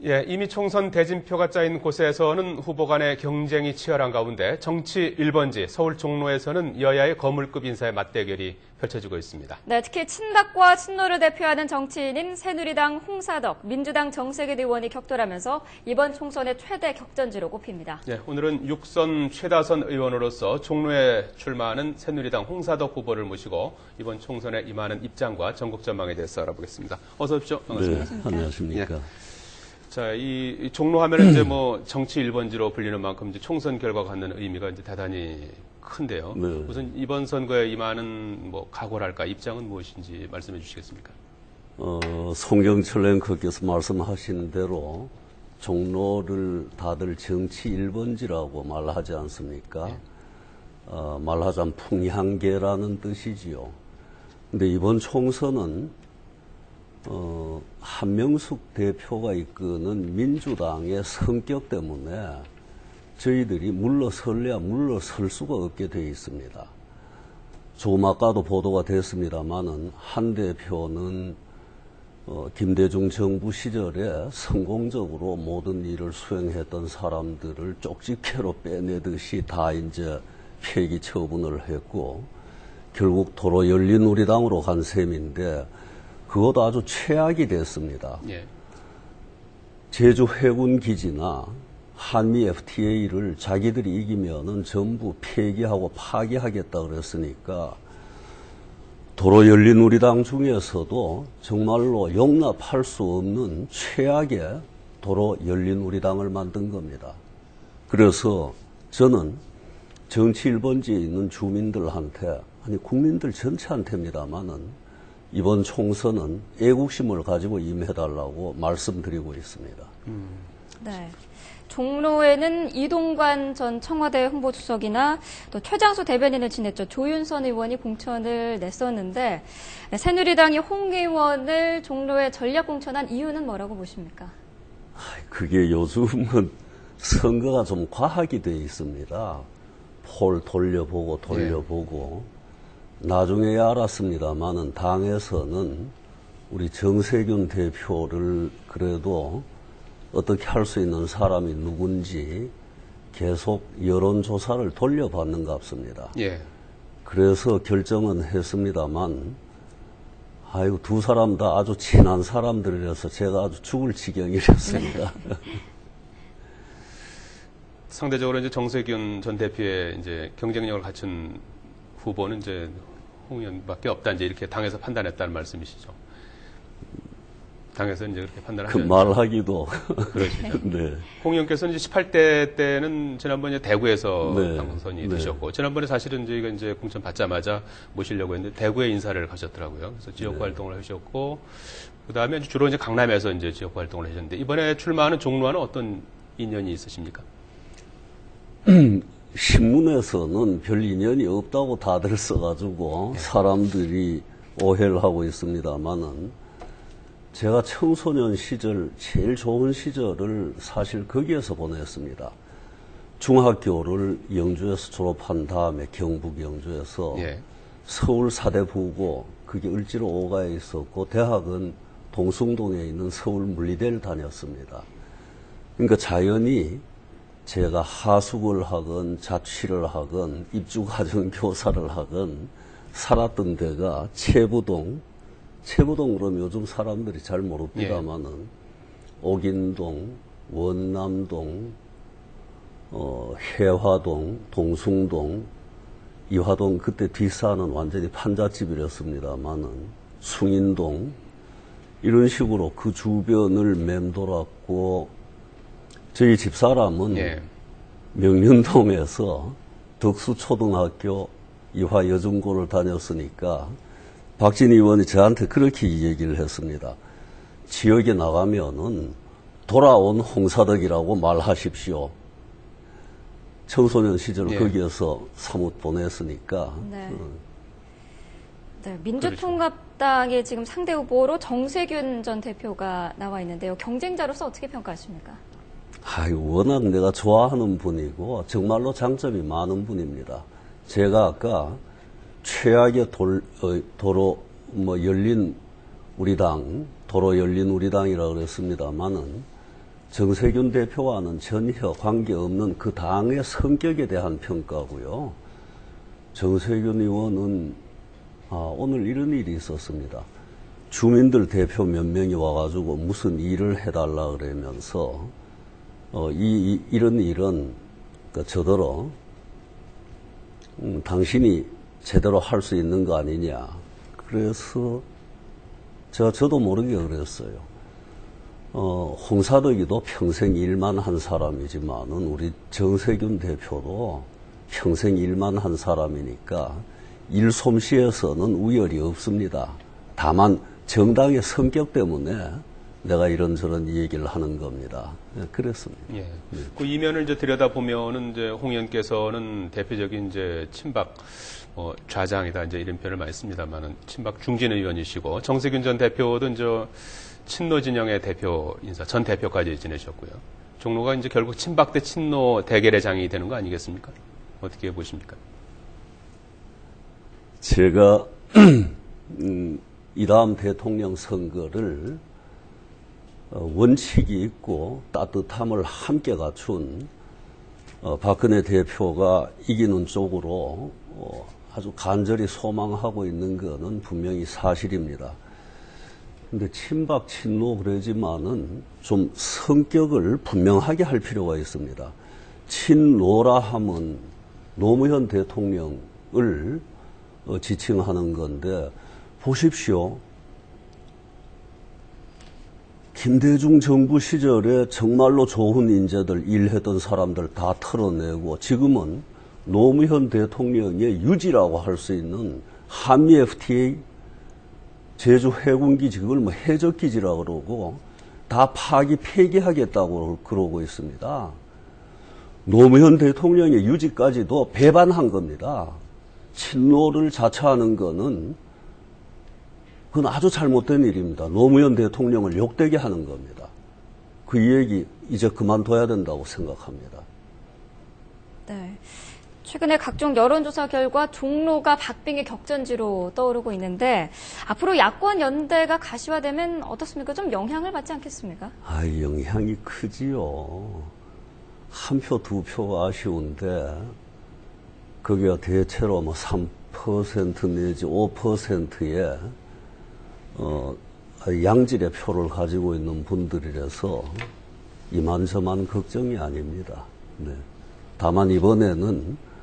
예, 이미 총선 대진표가 짜인 곳에서는 후보 간의 경쟁이 치열한 가운데 정치 1번지 서울 종로에서는 여야의 거물급 인사의 맞대결이 펼쳐지고 있습니다. 네, 특히 친박과 친노를 대표하는 정치인인 새누리당 홍사덕, 민주당 정세균 의원이 격돌하면서 이번 총선의 최대 격전지로 꼽힙니다. 예, 오늘은 6선 최다선 의원으로서 종로에 출마하는 새누리당 홍사덕 후보를 모시고 이번 총선에 임하는 입장과 전국 전망에 대해서 알아보겠습니다. 어서 오십시오. 반갑습니다. 네, 안녕하십니까. 예. 자, 이 종로 하면은 이제 뭐 정치 1번지로 불리는 만큼 이제 총선 결과가 갖는 의미가 이제 대단히 큰데요. 네. 우선 이번 선거에 임하는 뭐 각오랄까 입장은 무엇인지 말씀해 주시겠습니까? 송경철 앵커께서 말씀하신 대로 종로를 다들 정치 1번지라고 말하지 않습니까? 네. 말하자면 풍향계라는 뜻이지요. 근데 이번 총선은 한명숙 대표가 이끄는 민주당의 성격 때문에 저희들이 물러설래야 물러설 수가 없게 되어 있습니다. 조금 아까도 보도가 됐습니다마는 한 대표는 김대중 정부 시절에 성공적으로 모든 일을 수행했던 사람들을 쪽집게로 빼내듯이 다 이제 폐기 처분을 했고 결국 도로 열린우리당으로 간 셈인데 그것도 아주 최악이 됐습니다. 예. 제주 해군 기지나 한미 FTA를 자기들이 이기면은 전부 폐기하고 파기하겠다 그랬으니까 도로 열린우리당 중에서도 정말로 용납할 수 없는 최악의 도로 열린우리당을 만든 겁니다. 그래서 저는 정치 1번지에 있는 주민들한테 아니 국민들 전체한테입니다마는 이번 총선은 애국심을 가지고 임해달라고 말씀드리고 있습니다. 네. 종로에는 이동관 전 청와대 홍보수석이나 또 최장수 대변인을 지냈죠. 조윤선 의원이 공천을 냈었는데 새누리당이 홍 의원을 종로에 전략 공천한 이유는 뭐라고 보십니까? 그게 요즘은 선거가 좀 과학이 되어 있습니다. 폴 돌려보고 나중에 알았습니다마는 당에서는 우리 정세균 대표를 그래도 어떻게 할 수 있는 사람이 누군지 계속 여론조사를 돌려받는 것 같습니다. 예. 그래서 결정은 했습니다만 아이고 두 사람 다 아주 친한 사람들이라서 제가 아주 죽을 지경이었습니다. 상대적으로 이제 정세균 전 대표의 이제 경쟁력을 갖춘 후보는 이제 홍 의원밖에 없다 이제 이렇게 당에서 판단했다는 말씀이시죠. 당에서 이제 그렇게 판단하셨죠. 그 말하기도 그러시죠. 네. 홍 의원께서는 이제 18대 때는 지난번에 대구에서 네. 당선이 네. 되셨고 지난번에 사실은 저희가 이제 공천 받자마자 모시려고 했는데 대구에 인사를 가셨더라고요. 그래서 지역 활동을 하셨고 그다음에 주로 이제 강남에서 이제 지역 활동을 하셨는데 이번에 출마하는 종로와는 어떤 인연이 있으십니까? 신문에서는 별 인연이 없다고 다들 써가지고 사람들이 오해를 하고 있습니다만은 제가 청소년 시절 제일 좋은 시절을 사실 거기에서 보냈습니다. 중학교를 영주에서 졸업한 다음에 경북 영주에서 예. 서울 사대부고 그게 을지로 5가에 있었고 대학은 동숭동에 있는 서울 물리대를 다녔습니다. 그러니까 자연히 제가 하숙을 하건 자취를 하건 입주과정 교사를 하건 살았던 데가 채부동 그러면 요즘 사람들이 잘 모릅니다마는 옥인동, 원남동, 해화동, 동숭동, 이화동 그때 뒷산은 완전히 판잣집이었습니다마는 숭인동 이런 식으로 그 주변을 맴돌았고 저희 집사람은 명륜동에서 덕수초등학교 이화여중고를 다녔으니까 박진 의원이 저한테 그렇게 얘기를 했습니다. 지역에 나가면은 돌아온 홍사덕이라고 말하십시오. 청소년 시절 거기에서 사뭇 보냈으니까. 네. 네, 민주통합당의 지금 상대 후보로 정세균 전 대표가 나와 있는데요. 경쟁자로서 어떻게 평가하십니까? 워낙 내가 좋아하는 분이고 정말로 장점이 많은 분입니다. 제가 아까 최악의 도로 열린 우리당, 도로 열린 우리당이라고 그랬습니다만은 정세균 대표와는 전혀 관계없는 그 당의 성격에 대한 평가고요. 정세균 의원은 오늘 이런 일이 있었습니다. 주민들 대표 몇 명이 와가지고 무슨 일을 해달라 그러면서 이런 일은 저더러 당신이 제대로 할 수 있는 거 아니냐. 그래서 저도 모르게 그랬어요. 홍사덕이도 평생 일만 한 사람이지만은 우리 정세균 대표도 평생 일만 한 사람이니까 일 솜씨에서는 우열이 없습니다. 다만 정당의 성격 때문에 내가 이런저런 얘기를 하는 겁니다. 그랬습니다. 예. 그 이면을 이제 들여다보면은 이제 홍 의원께서는 대표적인 이제 친박 좌장이다 이제 이런 표현을 많이 씁니다만은 친박 중진 의원이시고 정세균 전 대표도 이제 친노 진영의 대표 인사 전 대표까지 지내셨고요. 종로가 이제 결국 친박 대 친노 대결의 장이 되는 거 아니겠습니까? 어떻게 보십니까? 제가 이 다음 대통령 선거를 원칙이 있고 따뜻함을 함께 갖춘 박근혜 대표가 이기는 쪽으로 아주 간절히 소망하고 있는 것은 분명히 사실입니다. 근데 친박, 친노 그러지만은 좀 성격을 분명하게 할 필요가 있습니다. 친노라 하면 노무현 대통령을 지칭하는 건데 보십시오. 김대중 정부 시절에 정말로 좋은 인재들, 일했던 사람들 다 털어내고 지금은 노무현 대통령의 유지라고 할 수 있는 한미 FTA, 제주 해군기지, 그걸 뭐 해적기지라고 그러고 다 폐기하겠다고 그러고 있습니다. 노무현 대통령의 유지까지도 배반한 겁니다. 친노를 자처하는 거는 그건 아주 잘못된 일입니다. 노무현 대통령을 욕되게 하는 겁니다. 그 얘기 이제 그만둬야 된다고 생각합니다. 네. 최근에 각종 여론조사 결과 종로가 박빙의 격전지로 떠오르고 있는데 앞으로 야권 연대가 가시화되면 어떻습니까? 좀 영향을 받지 않겠습니까? 영향이 크지요. 한 표, 두 표가 아쉬운데 그게 대체로 뭐 3% 내지 5%의 양질의 표를 가지고 있는 분들이라서 이만저만 걱정이 아닙니다. 네. 다만 이번에는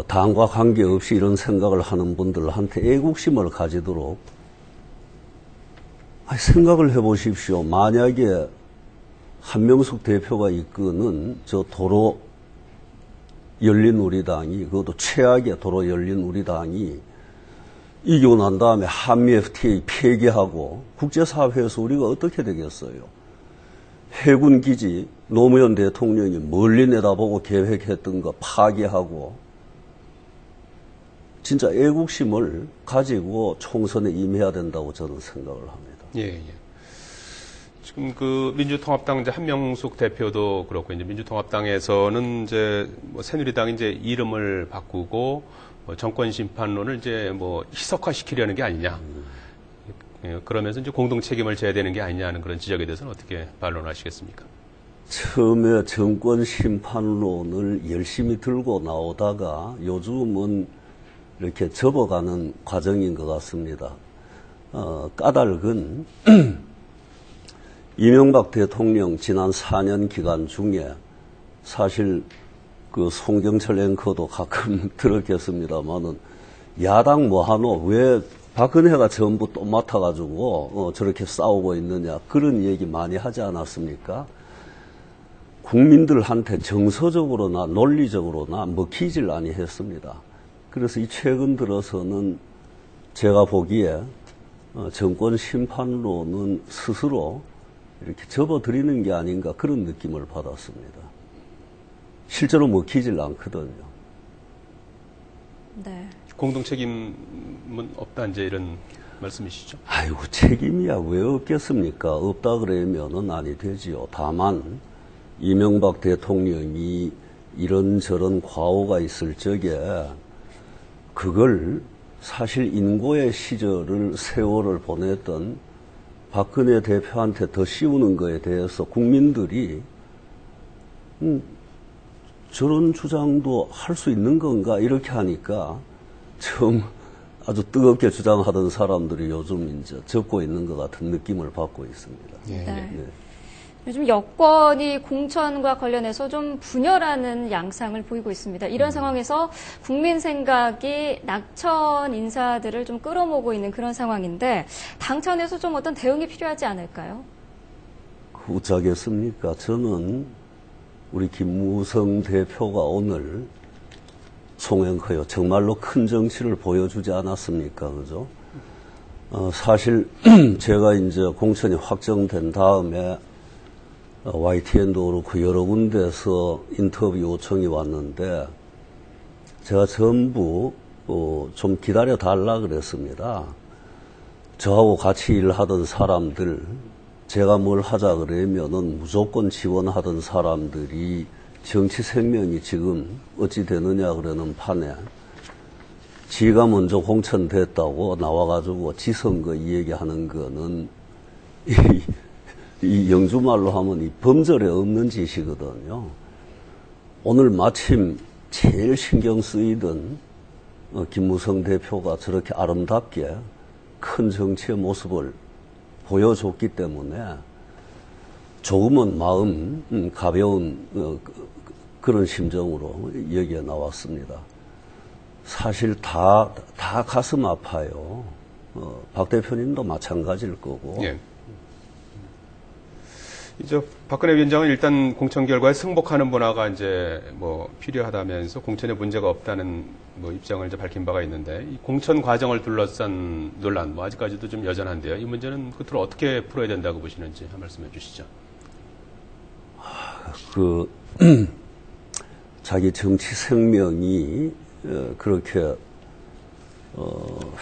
당과 관계없이 이런 생각을 하는 분들한테 애국심을 가지도록 생각을 해보십시오. 만약에 한명숙 대표가 이끄는 저 도로 열린우리당이, 그것도 최악의 도로 열린우리당이 이기고 난 다음에 한미 FTA 폐기하고 국제사회에서 우리가 어떻게 되겠어요? 해군기지 노무현 대통령이 멀리 내다보고 계획했던 거 파기하고 진짜 애국심을 가지고 총선에 임해야 된다고 저는 생각을 합니다. 예. 지금 그 민주통합당 이제 한명숙 대표도 그렇고 이제 민주통합당에서는 이제 뭐 새누리당이 이제 이름을 바꾸고 정권 심판론을 이제 뭐 희석화시키려는 게 아니냐. 그러면서 이제 공동 책임을 져야 되는 게 아니냐는 그런 지적에 대해서는 어떻게 반론하시겠습니까? 처음에 정권 심판론을 열심히 들고 나오다가 요즘은 이렇게 접어가는 과정인 것 같습니다. 까닭은 이명박 대통령 지난 4년 기간 중에 사실 그 송경철 앵커도 가끔 들었겠습니다만은 야당 뭐하노? 왜 박근혜가 전부 또 맡아가지고 저렇게 싸우고 있느냐? 그런 얘기 많이 하지 않았습니까? 국민들한테 정서적으로나 논리적으로나 먹히질 아니했습니다. 그래서 이 최근 들어서는 제가 보기에 정권 심판론은 스스로 이렇게 접어들이는 게 아닌가 그런 느낌을 받았습니다. 실제로 먹히질 않거든요. 네. 공동 책임은 없다 이제 이런 말씀이시죠? 아이고 책임이야 왜 없겠습니까? 없다 그러면은 아니 되지요. 다만 이명박 대통령이 이런저런 과오가 있을 적에 그걸 사실 인고의 시절을 세월을 보냈던 박근혜 대표한테 더 씌우는 거에 대해서 국민들이 저런 주장도 할 수 있는 건가 이렇게 하니까 처음 아주 뜨겁게 주장하던 사람들이 요즘 이제 적고 있는 것 같은 느낌을 받고 있습니다. 예. 네. 네. 요즘 여권이 공천과 관련해서 좀 분열하는 양상을 보이고 있습니다. 이런 상황에서 국민 생각이 낙천 인사들을 좀 끌어모으고 있는 그런 상황인데 당차원에서 좀 어떤 대응이 필요하지 않을까요? 어쩌겠습니까? 저는 우리 김무성 대표가 오늘 송행커요. 정말로 큰 정치를 보여주지 않았습니까? 그죠? 사실 제가 이제 공천이 확정된 다음에 YTN도 그렇고 여러 군데서 인터뷰 요청이 왔는데 제가 전부 좀 기다려 달라 그랬습니다. 저하고 같이 일하던 사람들, 제가 뭘 하자 그러면은 무조건 지원하던 사람들이 정치 생명이 지금 어찌 되느냐 그러는 판에 지가 먼저 공천됐다고 나와가지고 지선거 이 얘기하는 거는 이 영주말로 하면 이 범절에 없는 짓이거든요. 오늘 마침 제일 신경 쓰이던 김무성 대표가 저렇게 아름답게 큰 정치의 모습을 보여줬기 때문에 조금은 마음 가벼운 그런 심정으로 여기에 나왔습니다. 사실 다 가슴 아파요. 박 대표님도 마찬가지일 거고. 예. 이제 박근혜 위원장은 일단 공천 결과에 승복하는 문화가 이제 뭐 필요하다면서 공천에 문제가 없다는 뭐 입장을 이제 밝힌 바가 있는데 이 공천 과정을 둘러싼 논란 뭐 아직까지도 좀 여전한데요. 이 문제는 끝으로 어떻게 풀어야 된다고 보시는지 한 말씀해 주시죠. 자기 정치 생명이 그렇게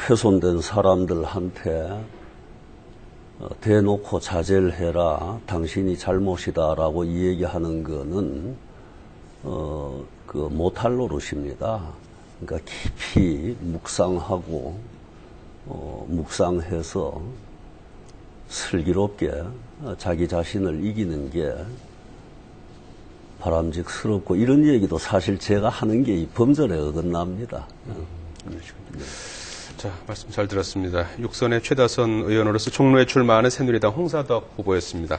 훼손된 사람들한테 대놓고 자제를 해라, 당신이 잘못이다라고 이 얘기하는 거는 못할 노릇입니다. 그러니까 깊이 묵상하고 묵상해서 슬기롭게 자기 자신을 이기는 게 바람직스럽고 이런 얘기도 사실 제가 하는 게 이 범절에 어긋납니다. 그러시군요. 자, 말씀 잘 들었습니다. 육선의 최다선 의원으로서 종로에 출마하는 새누리당 홍사덕 후보였습니다.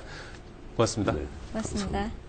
고맙습니다. 네, 맞습니다. 감사합니다.